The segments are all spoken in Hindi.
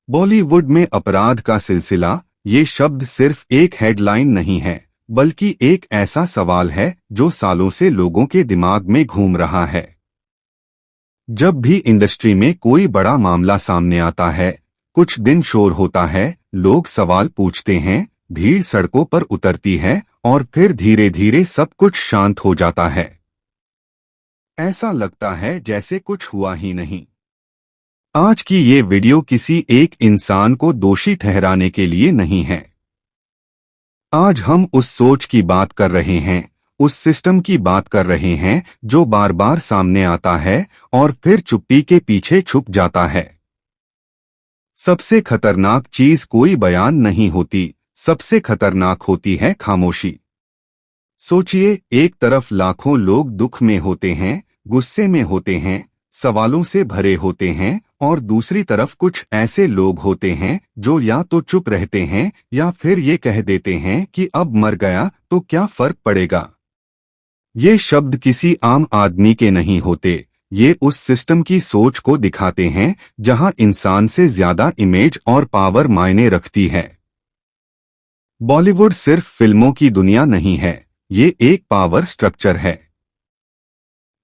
बॉलीवुड में अपराध का सिलसिला, ये शब्द सिर्फ एक हेडलाइन नहीं है, बल्कि एक ऐसा सवाल है जो सालों से लोगों के दिमाग में घूम रहा है। जब भी इंडस्ट्री में कोई बड़ा मामला सामने आता है, कुछ दिन शोर होता है, लोग सवाल पूछते हैं, भीड़ सड़कों पर उतरती है और फिर धीरे धीरे सब कुछ शांत हो जाता है। ऐसा लगता है जैसे कुछ हुआ ही नहीं। आज की ये वीडियो किसी एक इंसान को दोषी ठहराने के लिए नहीं है। आज हम उस सोच की बात कर रहे हैं, उस सिस्टम की बात कर रहे हैं जो बार बार सामने आता है और फिर चुप्पी के पीछे छुप जाता है। सबसे खतरनाक चीज कोई बयान नहीं होती, सबसे खतरनाक होती है खामोशी। सोचिए, एक तरफ लाखों लोग दुख में होते हैं, गुस्से में होते हैं, सवालों से भरे होते हैं, और दूसरी तरफ कुछ ऐसे लोग होते हैं जो या तो चुप रहते हैं या फिर ये कह देते हैं कि अब मर गया तो क्या फर्क पड़ेगा। ये शब्द किसी आम आदमी के नहीं होते, ये उस सिस्टम की सोच को दिखाते हैं जहां इंसान से ज्यादा इमेज और पावर मायने रखती है। बॉलीवुड सिर्फ फिल्मों की दुनिया नहीं है, ये एक पावर स्ट्रक्चर है।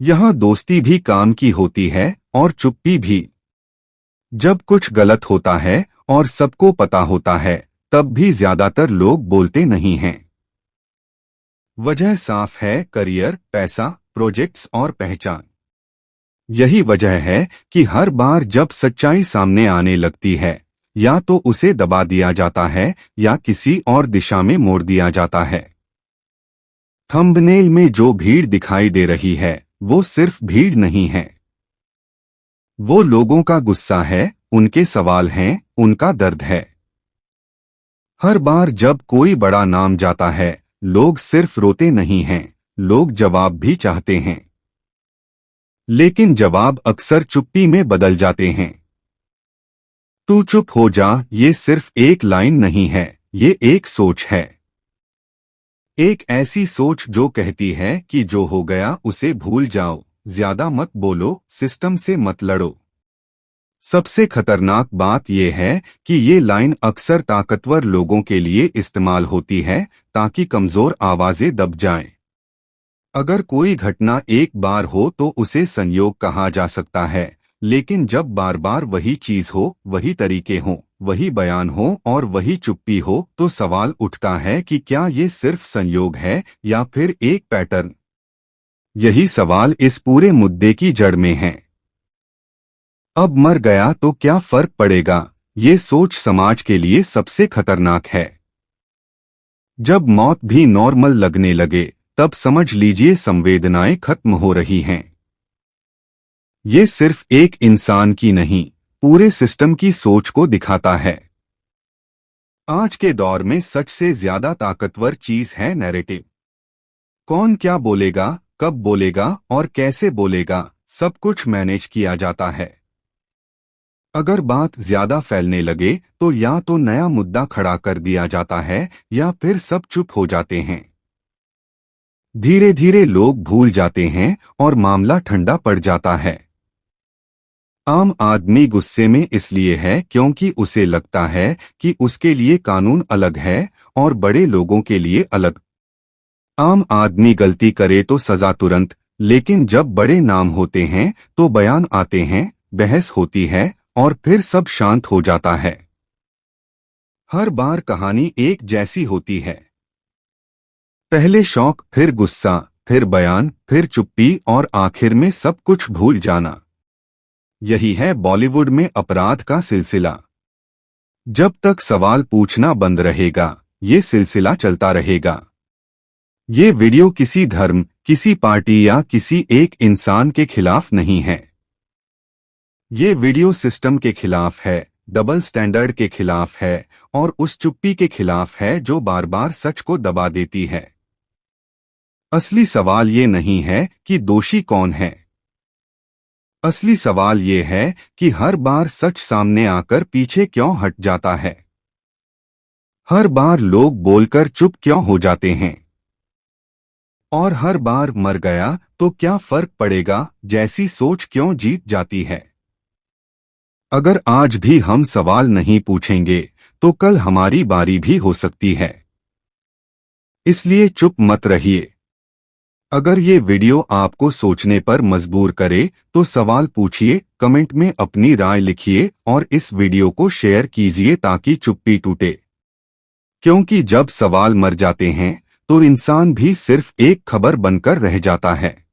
यहाँ दोस्ती भी काम की होती है और चुप्पी भी। जब कुछ गलत होता है और सबको पता होता है, तब भी ज्यादातर लोग बोलते नहीं हैं। वजह साफ है, करियर, पैसा, प्रोजेक्ट्स और पहचान। यही वजह है कि हर बार जब सच्चाई सामने आने लगती है, या तो उसे दबा दिया जाता है या किसी और दिशा में मोड़ दिया जाता है। थंबनेल में जो भीड़ दिखाई दे रही है, वो सिर्फ भीड़ नहीं है। वो लोगों का गुस्सा है, उनके सवाल हैं, उनका दर्द है। हर बार जब कोई बड़ा नाम जाता है, लोग सिर्फ रोते नहीं हैं, लोग जवाब भी चाहते हैं। लेकिन जवाब अक्सर चुप्पी में बदल जाते हैं। तू चुप हो जा, ये सिर्फ एक लाइन नहीं है, ये एक सोच है। एक ऐसी सोच जो कहती है कि जो हो गया उसे भूल जाओ, ज्यादा मत बोलो, सिस्टम से मत लड़ो। सबसे खतरनाक बात यह है कि ये लाइन अक्सर ताकतवर लोगों के लिए इस्तेमाल होती है ताकि कमजोर आवाजें दब जाएं। अगर कोई घटना एक बार हो तो उसे संयोग कहा जा सकता है, लेकिन जब बार बार वही चीज हो, वही तरीके हों, वही बयान हो और वही चुप्पी हो, तो सवाल उठता है कि क्या ये सिर्फ संयोग है या फिर एक पैटर्न। यही सवाल इस पूरे मुद्दे की जड़ में है। अब मर गया तो क्या फर्क पड़ेगा, ये सोच समाज के लिए सबसे खतरनाक है। जब मौत भी नॉर्मल लगने लगे, तब समझ लीजिए संवेदनाएं खत्म हो रही हैं। ये सिर्फ एक इंसान की नहीं, पूरे सिस्टम की सोच को दिखाता है। आज के दौर में सच से ज्यादा ताकतवर चीज है नैरेटिव। कौन क्या बोलेगा, कब बोलेगा और कैसे बोलेगा, सब कुछ मैनेज किया जाता है। अगर बात ज्यादा फैलने लगे तो या तो नया मुद्दा खड़ा कर दिया जाता है या फिर सब चुप हो जाते हैं। धीरे धीरे लोग भूल जाते हैं और मामला ठंडा पड़ जाता है। आम आदमी गुस्से में इसलिए है क्योंकि उसे लगता है कि उसके लिए कानून अलग है और बड़े लोगों के लिए अलग। आम आदमी गलती करे तो सजा तुरंत, लेकिन जब बड़े नाम होते हैं तो बयान आते हैं, बहस होती है और फिर सब शांत हो जाता है। हर बार कहानी एक जैसी होती है। पहले शौक, फिर गुस्सा, फिर बयान, फिर चुप्पी और आखिर में सब कुछ भूल जाना। यही है बॉलीवुड में अपराध का सिलसिला। जब तक सवाल पूछना बंद रहेगा, ये सिलसिला चलता रहेगा। ये वीडियो किसी धर्म, किसी पार्टी या किसी एक इंसान के खिलाफ नहीं है। ये वीडियो सिस्टम के खिलाफ है, डबल स्टैंडर्ड के खिलाफ है और उस चुप्पी के खिलाफ है जो बार बार सच को दबा देती है। असली सवाल ये नहीं है कि दोषी कौन है। असली सवाल ये है कि हर बार सच सामने आकर पीछे क्यों हट जाता है। हर बार लोग बोलकर चुप क्यों हो जाते हैं। और हर बार मर गया तो क्या फर्क पड़ेगा जैसी सोच क्यों जीत जाती है। अगर आज भी हम सवाल नहीं पूछेंगे तो कल हमारी बारी भी हो सकती है। इसलिए चुप मत रहिए। अगर ये वीडियो आपको सोचने पर मजबूर करे तो सवाल पूछिए, कमेंट में अपनी राय लिखिए और इस वीडियो को शेयर कीजिए ताकि चुप्पी टूटे। क्योंकि जब सवाल मर जाते हैं तो इंसान भी सिर्फ एक खबर बनकर रह जाता है।